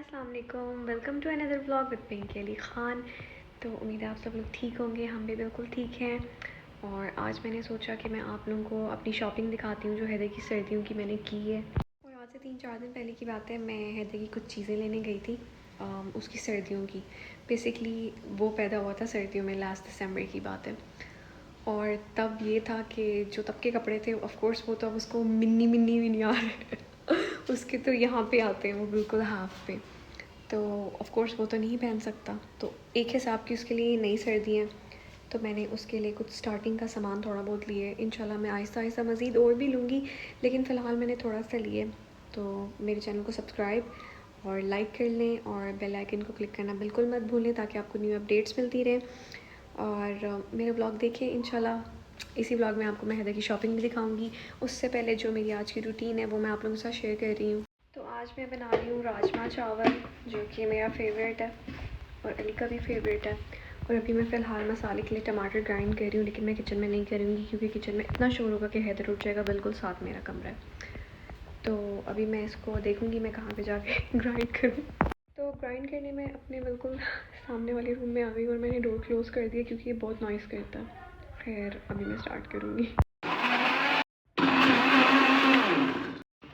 अस्सलाम वालेकुम, welcome to another vlog with Pinky Ali Khan. तो उम्मीद है आप सब लोग ठीक होंगे, हम भी बिल्कुल ठीक हैं। और आज मैंने सोचा कि मैं आप लोगों को अपनी शॉपिंग दिखाती हूँ जो हैदर की सर्दियों की मैंने की है। और आज से 3-4 दिन पहले की बात है, मैं हैदर की कुछ चीज़ें लेने गई थी उसकी सर्दियों की। बेसिकली वो पैदा हुआ था सर्दियों में, लास्ट दिसंबर की बात है। और तब ये था कि जो तब के कपड़े थे ऑफ़ कोर्स वो तो अब उसको मिन्नी मिन्नी भी नहीं आ रहे उसके तो यहाँ पे आते हैं वो बिल्कुल हाफ पे, तो ऑफ़ कोर्स वो तो नहीं पहन सकता। तो एक हिसाब की उसके लिए नई सर्दी हैं, तो मैंने उसके लिए कुछ स्टार्टिंग का सामान थोड़ा बहुत लिए। इंशाल्लाह मैं आहिस्ता आहिस्ता मज़ीद और भी लूँगी, लेकिन फ़िलहाल मैंने थोड़ा सा लिए। तो मेरे चैनल को सब्सक्राइब और लाइक कर लें और बेल आइकन को क्लिक करना बिल्कुल मत भूलें ताकि आपको न्यू अपडेट्स मिलती रहें। और मेरे ब्लॉग देखें इंशाल्लाह। इसी ब्लॉग में आपको मैं हैदर की शॉपिंग भी दिखाऊंगी। उससे पहले जो मेरी आज की रूटीन है वो मैं आप लोगों के साथ शेयर कर रही हूँ। तो आज मैं बना रही हूँ राजमा चावल, जो कि मेरा फेवरेट है और अली का भी फेवरेट है। और अभी मैं फ़िलहाल मसाले के लिए टमाटर ग्राइंड कर रही हूँ, लेकिन मैं किचन में नहीं करूँगी क्योंकि किचन में इतना शोर होगा कि हैदर उठ जाएगा, बिल्कुल साथ मेरा कमरा है। तो अभी मैं इसको देखूँगी मैं कहाँ पे जाके ग्राइंड करूँ। तो ग्राइंड करने में अपने बिल्कुल सामने वाले रूम में आ गई और मैंने डोर क्लोज़ कर दिया क्योंकि ये बहुत नॉइज़ करता है। खैर अभी मैं स्टार्ट करूँगी। तो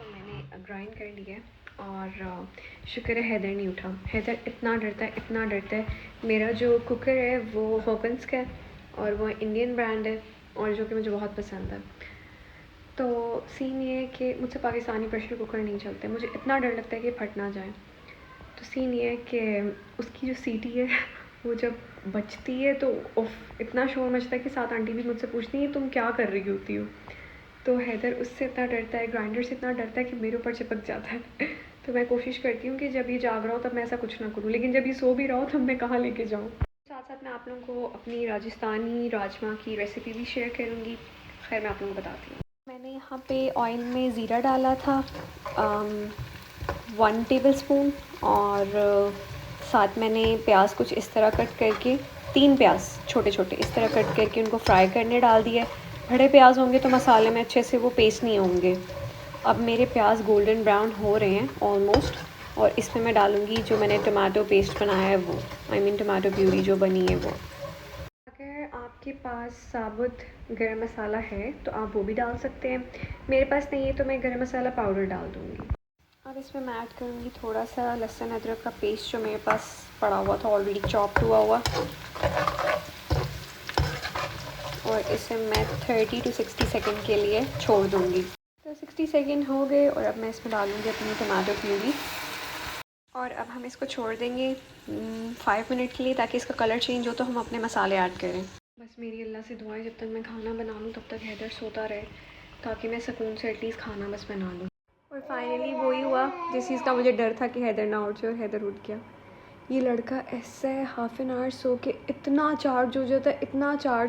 मैंने ग्राइंड कर लिया और शुक्र है हैदर नहीं उठा। हैदर इतना डरता है। मेरा जो कुकर है वो होकन्स का है और वो इंडियन ब्रांड है और जो कि मुझे बहुत पसंद है। तो सीन ये है कि मुझसे पाकिस्तानी प्रेशर कुकर नहीं चलते, मुझे इतना डर लगता है कि फट ना जाए। तो सीन ये है कि उसकी जो सीटी है वो जब बजती है तो उफ इतना शोर मचता है कि साथ आंटी भी मुझसे पूछती हैं तुम क्या कर रही होती हो। तो हैदर उससे इतना डरता है, ग्राइंडर से इतना डरता है कि मेरे ऊपर चिपक जाता है तो मैं कोशिश करती हूँ कि जब ये जाग रहा हो तब मैं ऐसा कुछ ना करूँ, लेकिन जब ये सो भी रहा हो तब मैं कहाँ लेके जाऊँ। साथ साथ मैं आप लोगों को अपनी राजस्थानी राजमा की रेसिपी भी शेयर करूँगी। खैर मैं आप लोगों को बताती हूँ। मैंने यहाँ पे ऑयल में ज़ीरा डाला था 1 टेबलस्पून और साथ मैंने प्याज कुछ इस तरह कट करके 3 प्याज छोटे छोटे इस तरह कट करके उनको फ्राई करने डाल दिए। बड़े प्याज होंगे तो मसाले में अच्छे से वो पेस्ट नहीं होंगे। अब मेरे प्याज गोल्डन ब्राउन हो रहे हैं ऑलमोस्ट, और इसमें मैं डालूँगी जो मैंने टमाटो पेस्ट बनाया है वो, आई मीन टमाटो प्यूरी जो बनी है वो। अगर आपके पास साबुत गरम मसाला है तो आप वो भी डाल सकते हैं, मेरे पास नहीं है तो मैं गरम मसाला पाउडर डाल दूँगी। अब इसमें मैं ऐड करूँगी थोड़ा सा लहसुन अदरक का पेस्ट जो मेरे पास पड़ा हुआ था ऑलरेडी चॉप्ड हुआ और इसे मैं 30 to 60 सेकंड के लिए छोड़ दूँगी। तो 60 सेकंड हो गए और अब मैं इसमें डालूँगी अपनी टमाटो प्यूरी और अब हम इसको छोड़ देंगे 5 मिनट के लिए ताकि इसका कलर चेंज हो तो हम अपने मसाले ऐड करें। बस मेरी अल्लाह से दुआ है जब तक मैं खाना बना लूँ तब तक हैदर सोता रहे ताकि मैं सुकून से एटलीस्ट खाना बस बना लूँ। और फाइनली वही हुआ जिस चीज़ का मुझे डर था कि हैदर ना उठ जाए, और हैदर उठ गया। ये लड़का ऐसा है हाफ एन आवर सो के इतना चार्ज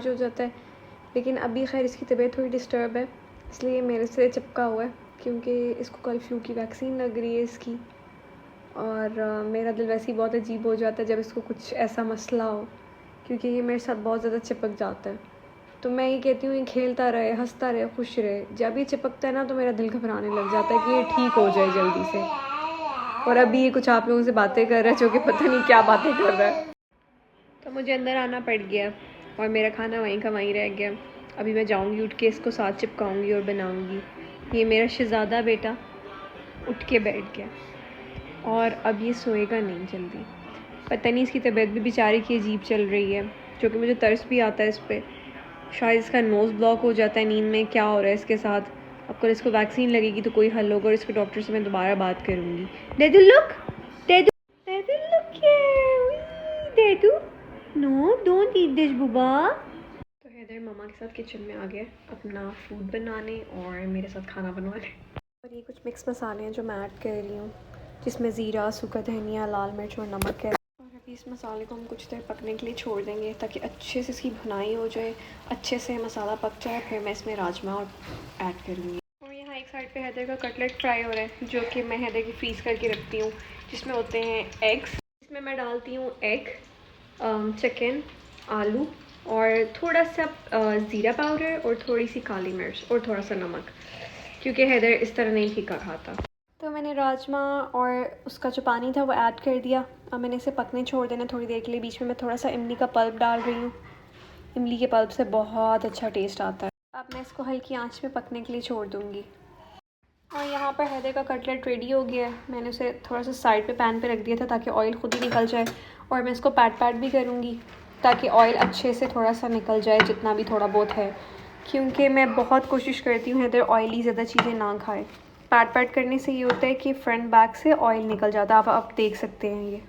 हो जाता है, लेकिन अभी खैर इसकी तबीयत थोड़ी डिस्टर्ब है इसलिए मेरे से चिपका हुआ है क्योंकि इसको कल फ्लू की वैक्सीन लग रही है इसकी। और मेरा दिल वैसे ही बहुत अजीब हो जाता है जब इसको कुछ ऐसा मसला हो, क्योंकि ये मेरे साथ बहुत ज़्यादा चिपक जाता है। तो मैं ये कहती हूँ ये खेलता रहे, हंसता रहे, खुश रहे। जब ये चिपकता है ना तो मेरा दिल घबराने लग जाता है कि ये ठीक हो जाए जल्दी से। और अभी ये कुछ आप लोगों से बातें कर रहा है जो कि पता नहीं क्या बातें कर रहा है। तो मुझे अंदर आना पड़ गया और मेरा खाना वहीं का वहीं रह गया। अभी मैं जाऊँगी उठ के इसको साथ चिपकाऊँगी और बनाऊँगी। ये मेरा शहज़ादा बेटा उठ के बैठ गया और अब ये सोएगा नहीं जल्दी। पता नहीं इसकी तबीयत भी बेचारे की अजीब चल रही है, जो कि मुझे तरस भी आता है इस पर। शायद इसका नोज़ ब्लॉक हो जाता है नींद में, क्या हो रहा है इसके साथ। अब कल इसको वैक्सीन लगेगी तो कोई हल होगा और इसके डॉक्टर से मैं दोबारा बात करूँगी। डेडू लुक, डेडू डेडू लुक डेडू, नो डोंट ईट दिस बुबा। तो हैदर मम्मा के साथ किचन में आ गया अपना फूड बनाने और मेरे साथ खाना बनवाने। और ये कुछ मिक्स मसाले हैं जो मैं ऐड कर रही हूँ, जिसमें ज़ीरा, सूखा धनिया, लाल मिर्च और नमक है। और अभी इस मसाले को हम कुछ देर पकने के लिए छोड़ देंगे ताकि अच्छे से इसकी भुनाई हो जाए, अच्छे से मसाला पक जाए। फिर मैं इसमें राजमा और ऐड करूँगी। और यहाँ एक साइड पे हैदर का कटलेट फ्राई हो रहा है जो कि मैं हैदर की फ्रीज़ करके रखती हूँ, जिसमें होते हैं एग्स। इसमें मैं डालती हूँ एग, चिकन, आलू और थोड़ा सा ज़ीरा पाउडर और थोड़ी सी काली मिर्च और थोड़ा सा नमक, क्योंकि हैदर इस तरह नहीं फीका खाता। तो मैंने राजमा और उसका जो पानी था वो ऐड कर दिया। अब मैंने इसे पकने छोड़ देना थोड़ी देर के लिए। बीच में मैं थोड़ा सा इमली का पल्प डाल रही हूँ। इमली के पल्प से बहुत अच्छा टेस्ट आता है। अब मैं इसको हल्की आंच में पकने के लिए छोड़ दूँगी। और यहाँ पर हैदर का कटलेट रेडी हो गया है। मैंने उसे थोड़ा सा साइड पे पैन पे रख दिया था ताकि ऑयल खुद ही निकल जाए। और मैं इसको पैट भी करूँगी ताकि ऑयल अच्छे से थोड़ा सा निकल जाए, जितना भी थोड़ा बहुत है, क्योंकि मैं बहुत कोशिश करती हूँ हैदर ऑयली ज़्यादा चीज़ें ना खाए। पैट करने से ये होता है कि फ्रंट बैक से ऑयल निकल जाता है। आप देख सकते हैं, ये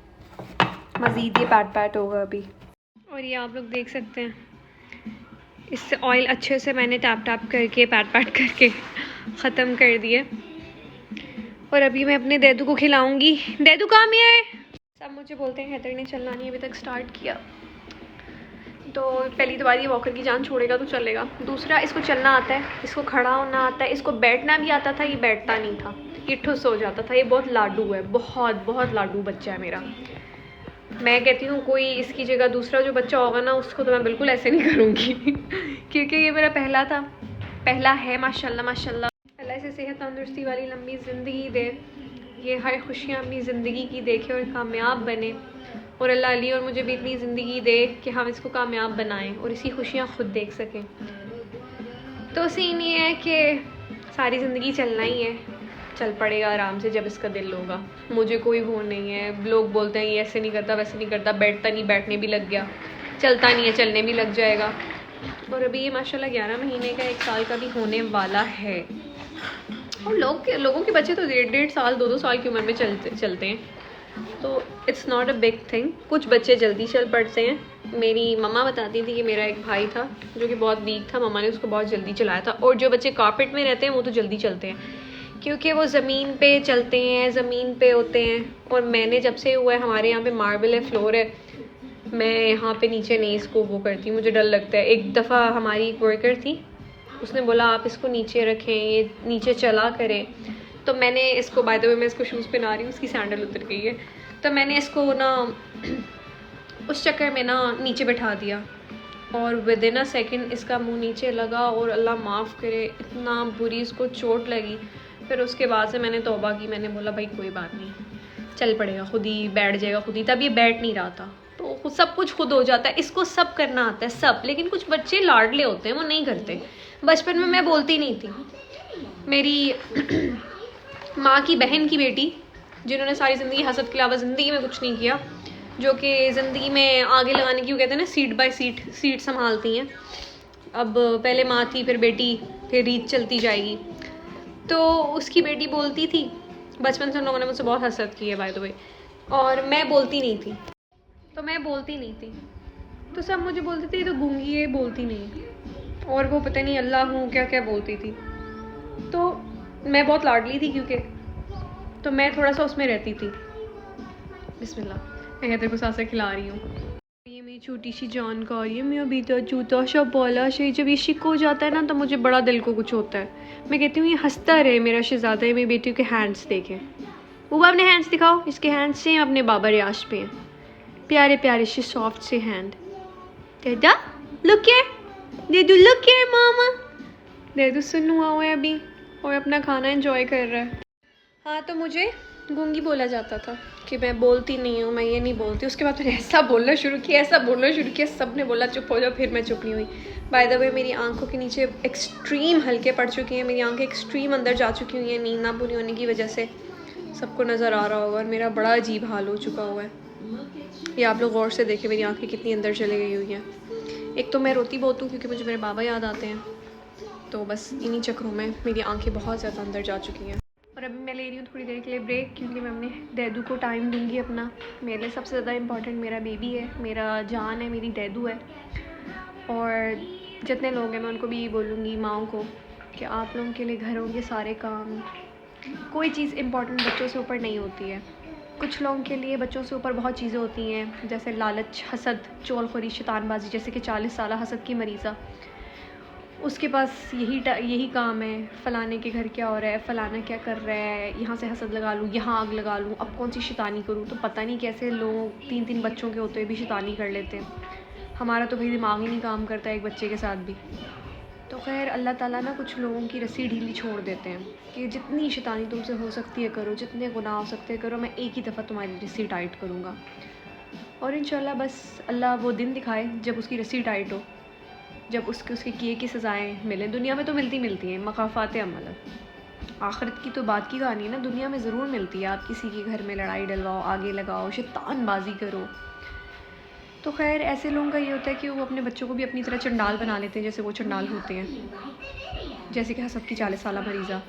मज़ीद ये पैट होगा अभी। और ये आप लोग देख सकते हैं, इससे ऑयल अच्छे से मैंने टैप करके पैट करके ख़त्म कर दिए। और अभी मैं अपने दैदू को खिलाऊंगी। दैदू काम है। सब मुझे बोलते हैं हैदर ने चलना नहीं अभी तक स्टार्ट किया। तो पहली तो बात, ये वॉकर की जान छोड़ेगा तो चलेगा। दूसरा, इसको चलना आता है, इसको खड़ा होना आता है, इसको बैठना भी आता था। ये बैठता नहीं था, ये ठुस हो जाता था। ये बहुत लाडू है, बहुत लाडू बच्चा है मेरा। मैं कहती हूँ कोई इसकी जगह दूसरा जो बच्चा होगा ना, उसको तो मैं बिल्कुल ऐसे नहीं करूँगी क्योंकि ये मेरा पहला है। माशाल्लाह माशाल्लाह। अल्लाह से सेहत तंदुरुस्ती वाली लंबी ज़िंदगी दे। ये हर खुशियाँ अपनी ज़िंदगी की देखे और कामयाब बने। और अल्लाह अली और मुझे भी इतनी ज़िंदगी दे कि हम इसको कामयाब बनाएं और इसी खुशियाँ ख़ुद देख सकें। तो सीन ये है कि सारी ज़िंदगी चलना ही है, चल पड़ेगा आराम से जब इसका दिल होगा। मुझे कोई वो नहीं है। लोग बोलते हैं ये ऐसे नहीं करता वैसे नहीं करता, बैठता नहीं, बैठने भी लग गया, चलता नहीं है, चलने भी लग जाएगा। और अभी ये माशाल्लाह 11 महीने का, 1 साल का भी होने वाला है। और लोगों के बच्चे तो 1.5 साल 2 साल की उम्र में चलते हैं, तो it's not a big thing. कुछ बच्चे जल्दी चल पड़ते हैं। मेरी मम्मा बताती थी कि मेरा एक भाई था जो कि बहुत वीक था, मम्मा ने उसको बहुत जल्दी चलाया था। और जो बच्चे कारपेट में रहते हैं वो तो जल्दी चलते हैं क्योंकि वो ज़मीन पे चलते हैं, ज़मीन पे होते हैं। और मैंने जब से हुआ है, हमारे यहाँ पे मार्बल है, फ्लोर है, मैं यहाँ पे नीचे नहीं इसको वो करती, मुझे डर लगता है। एक दफ़ा हमारी एक वर्कर थी, उसने बोला आप इसको नीचे रखें, ये नीचे चला करें। तो मैंने इसको, बाय द वे मैं इसको शूज़ पहना रही हूँ, उसकी सैंडल उतर गई है, तो मैंने इसको ना उस चक्कर में ना नीचे बैठा दिया। और विद इन अ सेकेंड इसका मुंह नीचे लगा और अल्लाह माफ़ करे इतना बुरी इसको चोट लगी। फिर उसके बाद से मैंने तौबा की। मैंने बोला भाई कोई बात नहीं, चल पड़ेगा, खुद ही बैठ जाएगा खुद ही। तब ये बैठ नहीं रहा था, तो सब कुछ खुद हो जाता है। इसको सब करना आता है सब, लेकिन कुछ बच्चे लाडले होते हैं, वो नहीं करते। बचपन में मैं बोलती नहीं थी। मेरी माँ की बहन की बेटी, जिन्होंने सारी ज़िंदगी हसद के अलावा ज़िंदगी में कुछ नहीं किया, जो कि ज़िंदगी में आगे लगाने की, वो कहते हैं ना सीट बाय सीट संभालती हैं। अब पहले माँ थी, फिर बेटी, फिर रीत चलती जाएगी। तो उसकी बेटी बोलती थी, बचपन से उन लोगों ने मुझसे बहुत हसद की है बाय द वे, और मैं बोलती नहीं थी। तो सब मुझे बोलते थे तो गूंगी है, बोलती नहीं। और वो पता नहीं अल्लाह हूँ क्या क्या बोलती थी। तो मैं बहुत लाडली थी क्योंकि, तो मैं थोड़ा सा उसमें रहती थी। बिस्मिल्लाह, मैं हैदर को साथ खिला रही हूँ। ये मेरी छोटी सी जानकारी है। मैं अभी तो जूता शा बोला शे, जब ये शिक हो जाता है ना तो मुझे बड़ा दिल को कुछ होता है। मैं कहती हूँ ये हंसता रहे मेरा शहजादा है। मेरी बेटी के हैंड्स देखें, वो अपने हैंड्स दिखाओ। इसके हैंड्स से अपने बाबा रियाज पे हैं, प्यारे प्यारे से सॉफ्ट से हैंड। दादा लुक हियर, देदू लुक हियर मामा। देदू सुन हुआ है अभी और अपना खाना एंजॉय कर रहा है। हाँ, तो मुझे गूंगी बोला जाता था कि मैं बोलती नहीं हूँ, मैं ये नहीं बोलती। उसके बाद मैंने ऐसा बोलना शुरू किया, सब ने बोला चुप हो जाओ, फिर मैं चुप नहीं हुई। बाय द वे मेरी आंखों के नीचे एक्सट्रीम हल्के पड़ चुकी हैं, मेरी आंखें एक्सट्रीम अंदर जा चुकी हुई हैं नींद ना पूरी होने की वजह से। सबको नज़र आ रहा होगा और मेरा बड़ा अजीब हाल हो चुका हुआ है। ये आप लोग गौर से देखें मेरी आंखें कितनी अंदर चली गई हुई हैं। एक तो मैं रोती बहुत हूँ क्योंकि मुझे मेरे बाबा याद आते हैं, तो बस इन्हीं चक्करों में मेरी आंखें बहुत ज़्यादा अंदर जा चुकी हैं। और अभी मैं ले रही हूँ थोड़ी देर के लिए ब्रेक, क्योंकि मैं अपने दैदू को टाइम दूंगी अपना। मेरे लिए सबसे ज़्यादा इम्पॉर्टेंट मेरा बेबी है, मेरा जान है, मेरी दैदू है। और जितने लोग हैं मैं उनको भी यही बोलूँगी, माँओं को, कि आप लोगों के लिए घरों के सारे काम, कोई चीज़ इम्पॉर्टेंट बच्चों से ऊपर नहीं होती है। कुछ लोगों के लिए बच्चों से ऊपर बहुत चीज़ें होती हैं, जैसे लालच, हसद, चोलखोरी, शैतानबाजी। जैसे कि 40 साल हसद की मरीज़ा, उसके पास यही काम है, फ़लाने के घर क्या हो रहा है, फ़लाना क्या कर रहा है, यहाँ से हसद लगा लूँ, यहाँ आग लगा लूँ, अब कौन सी शैतानी करूँ। तो पता नहीं कैसे लोग 3-3 बच्चों के होते हुए भी शैतानी कर लेते हैं। हमारा तो भाई दिमाग ही नहीं काम करता एक बच्चे के साथ भी। तो खैर अल्लाह ताला ना कुछ लोगों की रस्सी ढीली छोड़ देते हैं कि जितनी शैतानी तुमसे हो सकती है करो, जितने गुनाह हो सकते हैं करो, मैं एक ही दफ़ा तुम्हारी रस्सी टाइट करूँगा। और इंशाल्लाह बस अल्लाह वो दिन दिखाए जब उसकी रस्सी टाइट हो, जब उसके किए की सज़ाएँ मिलें। दुनिया में तो मिलती हैं, मकाफ़ात अमल। आखिरत की तो बात की कहानी है ना, दुनिया में ज़रूर मिलती है। आप किसी के घर में लड़ाई डलवाओ, आगे लगाओ, शैतानबाजी करो, तो खैर ऐसे लोगों का ये होता है कि वो अपने बच्चों को भी अपनी तरह चंडाल बना लेते हैं जैसे वो चंडाल होते हैं। जैसे कि सबकी 40 साल मरीज़ा,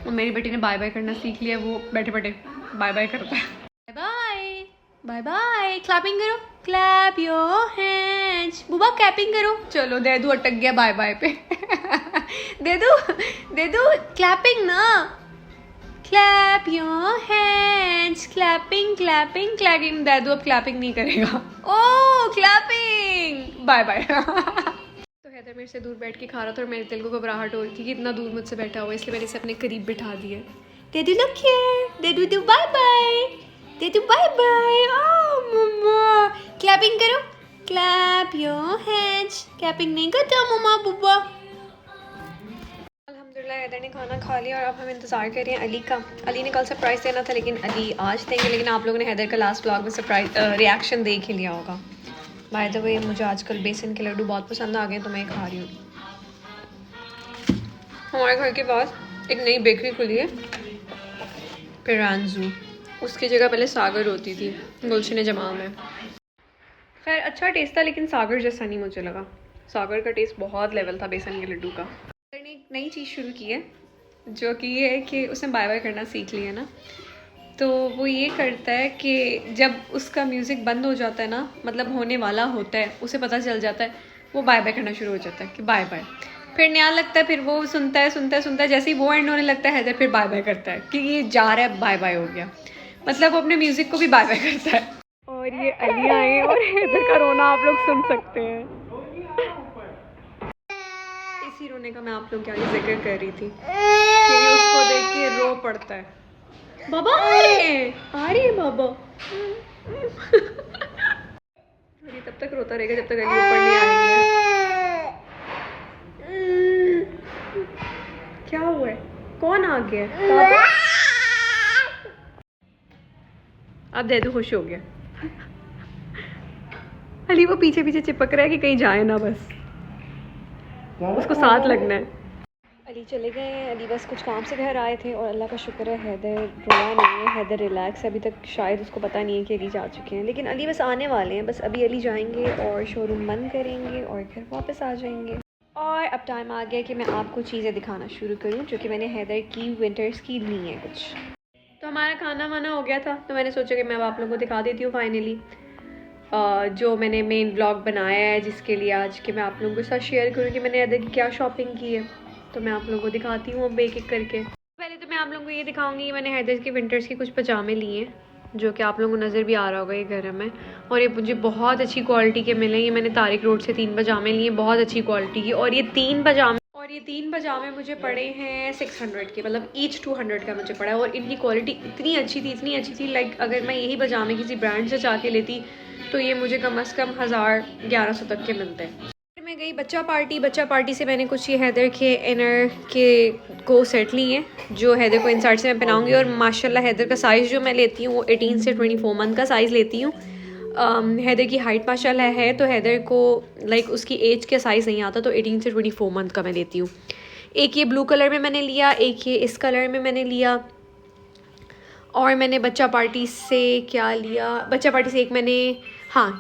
और मेरी बेटी ने बाय बाय करना सीख लिया, वो बैठे बैठे बाय बाय करता है। बाय बाय बाय, क्लैपिंग करो, क्लैप योर हैंड्स, बुबा क्लैपिंग करो। चलो देदू अटक गया बाय बाय पे। देदू क्लैपिंग ना, clap your hands, clapping clapping clapping. दादू अब क्लैपिंग नहीं करेगा। Oh clapping, bye bye. तो हैदर मेरे से दूर बैठ के खा रहा था और मेरे दिल को घबराहट हो रही थी कि इतना दूर मुझसे बैठा हुआ है, इसलिए मैंने इसे अपने करीब बिठा दिया। दादू लुक हियर, दादू बाय बाय, दादू बाय बाय। ओह मम्मा, क्लैपिंग करो, क्लैप योर हैंड्स। क्लैपिंग नहीं करता मम्मा बुब्बा। अल्हम्दुलिल्लाह हैदर ने खाना खा लिया और अब हम इंतज़ार कर रहे हैं अली का। अली ने कल सरप्राइज़ देना था लेकिन अली आज देंगे, लेकिन आप लोगों ने हैदर का लास्ट व्लॉग में सरप्राइज रिएक्शन देख ही लिया होगा। बाय द वे मुझे आजकल बेसन के लड्डू बहुत पसंद आ गए तो मैं खा रही हूँ। हमारे घर के पास एक नई बेकरी खुली है पिरांजू, उसकी जगह पहले सागर होती थी गुलशन जमा में। खैर अच्छा टेस्ट था लेकिन सागर जैसा नहीं मुझे लगा। सागर का टेस्ट बहुत लेवल था बेसन के लड्डू का। ने एक नई चीज़ शुरू की है जो कि ये है कि उसने बाय बाय करना सीख लिया ना, तो वो ये करता है कि जब उसका म्यूज़िक बंद हो जाता है ना, मतलब होने वाला होता है, उसे पता चल जाता है, वो बाय बाय करना शुरू हो जाता है कि बाय बाय। फिर नया लगता है, फिर वो सुनता है, जैसे ही वो एंड होने लगता है हैदर फिर बाय बाय करता है कि ये जा रहा है, बाय बाय हो गया, मतलब वो अपने म्यूज़िक को भी बाय बाय करता है। और ये अली आए और हैदर का रोना आप लोग सुन सकते हैं। इसी रोने का मैं आप लोग के आगे जिक्र कर रही थी कि उसको देख के रो पड़ता है। बाबा आ रही है बाबा। और ये तब तक रोता रहेगा जब तक अली ऊपर नहीं आएंगे। क्या हुआ है, कौन आ गया? अब दे दो, खुश हो गया। अली वो पीछे पीछे चिपक रहा है कि कहीं जाए ना, बस उसको साथ लगना है। अली चले गए हैं, अली बस कुछ काम से घर आए थे और अल्लाह का शुक्र है हैदर रोया नहीं है, हैदर रिलैक्स है। अभी तक शायद उसको पता नहीं है कि अली जा चुके हैं, लेकिन अली बस आने वाले हैं। बस अभी अली जाएंगे और शोरूम बंद करेंगे और घर वापस आ जाएंगे। और अब टाइम आ गया कि मैं आपको चीज़ें दिखाना शुरू करूँ जो कि मैंने हैदर की विंटर्स की ली हैं कुछ। तो हमारा खाना वाना हो गया था, तो मैंने सोचा कि मैं अब आप लोगों को दिखा देती हूँ फाइनली जो मैंने मेन ब्लॉग बनाया है, जिसके लिए आज के मैं आप लोगों के साथ शेयर करूँ कि मैंने हैदर की क्या शॉपिंग की है। तो मैं आप लोगों को दिखाती हूँ अब एक एक करके। पहले तो मैं आप लोगों को ये दिखाऊंगी, मैंने हैदर के विंटर्स के कुछ पजामे लिए हैं जो कि आप लोगों को नज़र भी आ रहा होगा ये घर में, और ये मुझे बहुत अच्छी क्वालिटी के मिले। ये मैंने तारिक रोड से 3 पजामे लिए, बहुत अच्छी क्वालिटी की, और ये तीन पजामे मुझे पड़े हैं 600 के, मतलब ईच 200 का मुझे पड़ा है। और इनकी क्वालिटी इतनी अच्छी थी लाइक अगर मैं यही पजामे किसी ब्रांड से चाह के लेती तो ये मुझे कम से कम 1000-1100 तक के मिलते हैं। मैं गई बच्चा पार्टी से मैंने कुछ ये हैदर के इनर के को सेट लिए हैं जो हैदर को इनसाइड से मैं पहनाऊंगी। और माशाल्लाह हैदर का साइज़ जो मैं लेती हूँ वो 18 से 24 मंथ का साइज़ लेती हूँ। हैदर की हाइट माशाल्लाह है, तो हैदर को लाइक उसकी एज के साइज़ नहीं आता, तो 18 से 24 मंथ का मैं लेती हूँ। एक ये ब्लू कलर में मैंने लिया, एक ये इस कलर में मैंने लिया, और मैंने बच्चा पार्टी से क्या लिया, बच्चा पार्टी से एक मैंने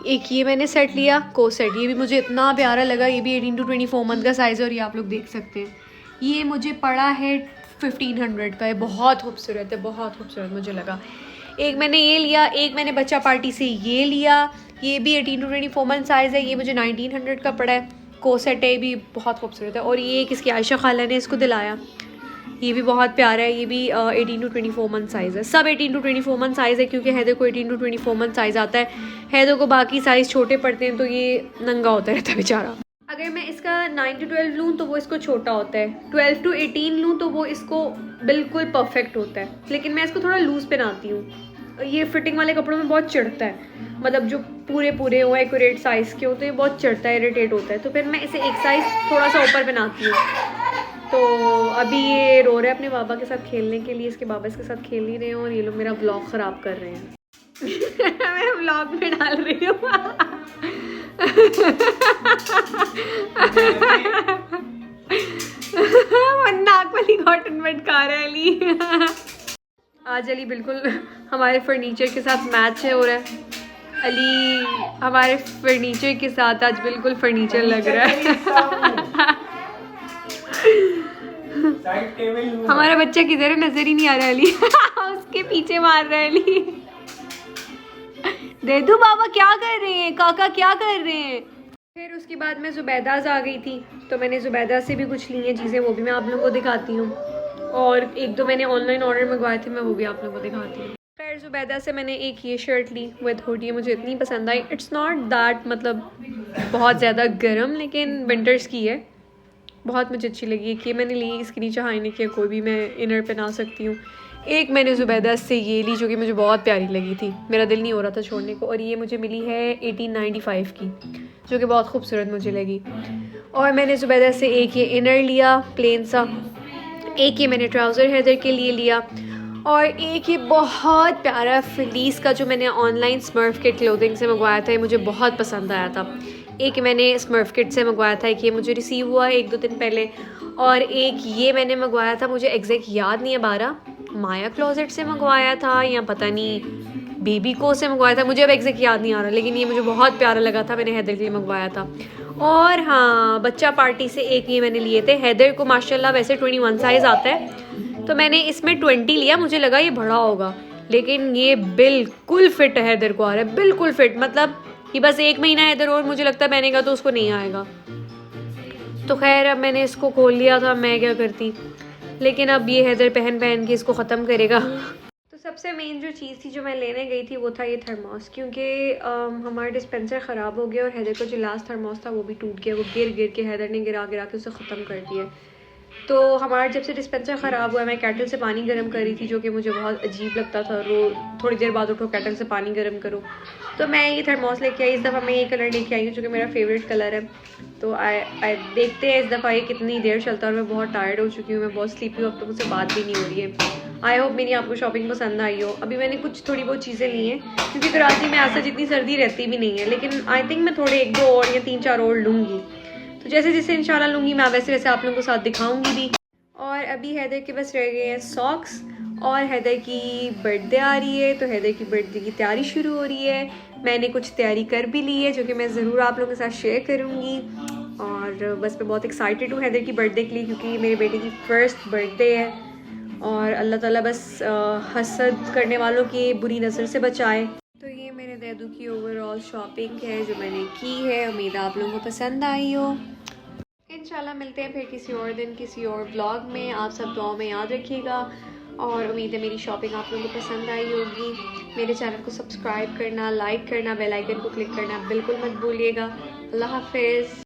एक ये मैंने सेट लिया को सेट। ये भी मुझे इतना प्यारा लगा, ये भी 18 to 24 मंथ का साइज़ है और ये आप लोग देख सकते हैं। ये मुझे पड़ा है 1500 का, है बहुत खूबसूरत है, बहुत खूबसूरत मुझे लगा। एक मैंने ये लिया, एक मैंने बच्चा पार्टी से ये लिया, ये भी 18 to 24 मंथ साइज़ है, ये मुझे 1900 का पड़ा है। को सेट है, भी बहुत खूबसूरत है। और ये किसकी आयशा खाला ने इसको दिलाया, ये भी बहुत प्यारा है, ये भी 18 to 24 मंथ साइज़ है। सब 18 to 24 मंथ साइज़ है क्योंकि हैदर को 18 to 24 मंथ साइज़ आता है। हैदर को बाकी साइज़ छोटे पड़ते हैं तो ये नंगा होता रहता है बेचारा। अगर मैं इसका 9 to 12 लूँ तो वो इसको छोटा होता है, 12 to 18 लूँ तो वो इसको बिल्कुल परफेक्ट होता है, लेकिन मैं इसको थोड़ा लूज़ पहनाती हूँ ये फिटिंग वाले कपड़ों में बहुत चिढ़ता है, मतलब जो पूरे पूरे हो एक्यूरेट साइज़ के होते हैं बहुत चिढ़ता है, इरिटेट होता है, तो फिर मैं इसे एक साइज़ थोड़ा सा ऊपर बनाती हूँ। तो अभी ये रो रहा है अपने बाबा के साथ खेलने के लिए, इसके बाबा इसके साथ खेल नहीं रहे हैं और ये लोग मेरा ब्लॉग ख़राब कर रहे हैं। मैं ब्लॉग में डाल रही हूँ। नाक वाली कॉटन बड खा रहा है अली। आज अली बिल्कुल हमारे फर्नीचर के साथ मैच है हो रहा है। अली हमारे फर्नीचर के साथ आज बिल्कुल फर्नीचर लग रहा है। हमारा बच्चा किधर है नजर ही नहीं आ रहा अली। उसके पीछे मार रहा है अली। देदू बाबा क्या कर रहे हैं, काका क्या कर रहे हैं। फिर उसके बाद मैं ज़ुबैदाज़ आ गई थी, तो मैंने ज़ुबैदा से भी कुछ ली हैं चीज़ें, वो भी मैं आप लोगों को दिखाती हूँ। और एक दो मैंने ऑनलाइन ऑर्डर मंगवाए थे, मैं वो भी आप लोगों को दिखाती हूँ। खैर ज़ुबैदा से मैंने एक ये शर्ट ली विद हुडी, मुझे इतनी पसंद आई। इट्स नॉट दैट मतलब बहुत ज़्यादा गर्म, लेकिन विंटर्स की है, बहुत मुझे अच्छी लगी। एक ये मैंने ली, इसके नीचे हाई नेक या कोई भी मैं इनर पहना सकती हूँ। एक मैंने ज़ुबैदा से ये ली जो कि मुझे बहुत प्यारी लगी थी, मेरा दिल नहीं हो रहा था छोड़ने को, और ये मुझे मिली है 1895 की, जो कि बहुत खूबसूरत मुझे लगी। और मैंने ज़ुबैदा से एक ये इनर लिया प्लेन सा, एक ये मैंने ट्राउज़र हैदर के लिए लिया, और एक ये बहुत प्यारा फ्लीस का जो मैंने ऑनलाइन स्मर्फ किट क्लोथिंग से मंगवाया था, ये मुझे बहुत पसंद आया था। एक मैंने स्मर्फ किट से मंगवाया था, एक ये मुझे रिसीव हुआ 1-2 दिन पहले, और एक ये मैंने मंगवाया था, मुझे एग्जैक्ट याद नहीं है 12 माया क्लोजेट से मंगवाया था या पता नहीं बेबी को से मंगवाया था, मुझे अब एग्जैक्ट याद नहीं आ रहा, लेकिन ये मुझे बहुत प्यारा लगा था, मैंने हैदर के लिए मंगवाया था। और हाँ, बच्चा पार्टी से एक ये मैंने लिए थे, हैदर को माशाल्लाह वैसे 21 साइज़ आता है, तो मैंने इसमें 20 लिया, मुझे लगा ये बड़ा होगा, लेकिन ये बिल्कुल फिट है, हैदर को आ रहा है बिल्कुल फिट, मतलब कि बस 1 महीना हैदर और मुझे लगता है पहनेगा तो उसको नहीं आएगा। तो खैर अब मैंने इसको खोल लिया था, मैं क्या करती, लेकिन अब ये हैदर पहन के इसको ख़त्म करेगा। तो सबसे मेन जो चीज़ थी जो मैं लेने गई थी वो था ये थर्मोस, क्योंकि हमारा डिस्पेंसर ख़राब हो गया और हैदर का जो लास्ट थर्मोस था वो भी टूट गया, वो गिर के हैदर ने गिरा के उसे ख़त्म कर दिया। तो हमारा जब से डिस्पेंसर ख़राब हुआ, मैं केटल से पानी गर्म कर रही थी, जो कि मुझे बहुत अजीब लगता था, थोड़ी देर बाद उठो केटल से पानी गर्म करो, तो मैं ये थर्मोस लेके आई। इस दफ़ा मैं ये कलर लेके आई हूँ जो कि मेरा फेवरेट कलर है। तो आई देखते हैं इस दफ़ा ये कितनी देर चलता है, और मैं बहुत टायर्ड हो चुकी हूँ, मैं बहुत स्लीपी हूँ, अब तो मुझसे बात भी नहीं हो रही है। आई होप मेरी आपको शॉपिंग पसंद आई हो। अभी मैंने कुछ थोड़ी बहुत चीज़ें ली हैं, क्योंकि कराची में ऐसा जितनी सर्दी रहती भी नहीं है, लेकिन आई थिंक मैं थोड़े 1-2 और या 3-4 और लूँगी, तो जैसे जैसे इंशाल्लाह लूँगी मैं वैसे वैसे आप लोगों के साथ दिखाऊँगी भी। और अभी हैदर के बस रह गए हैं सॉक्स, और हैदर की बर्थडे आ रही है, तो हैदर की बर्थडे की तैयारी शुरू हो रही है। मैंने कुछ तैयारी कर भी ली है जो कि मैं ज़रूर आप लोगों के साथ शेयर करूँगी। और बस मैं बहुत एक्साइटेड हूँ हैदर की बर्थडे के लिए, क्योंकि मेरे बेटे की फ़र्स्ट बर्थडे है, और अल्लाह ताला बस हसद करने वालों की बुरी नज़र से बचाए। तो ये मेरे दैदू की ओवरऑल शॉपिंग है जो मैंने की है, उम्मीद आप लोगों को पसंद आई हो। इंशाल्लाह मिलते हैं फिर किसी और दिन किसी और ब्लॉग में। आप सब दुआओं में याद रखिएगा, और उम्मीद है मेरी शॉपिंग आप लोगों को पसंद आई होगी। मेरे चैनल को सब्सक्राइब करना, लाइक करना, बेल आइकन को क्लिक करना बिल्कुल मत भूलिएगा। अल्लाह हाफिज़।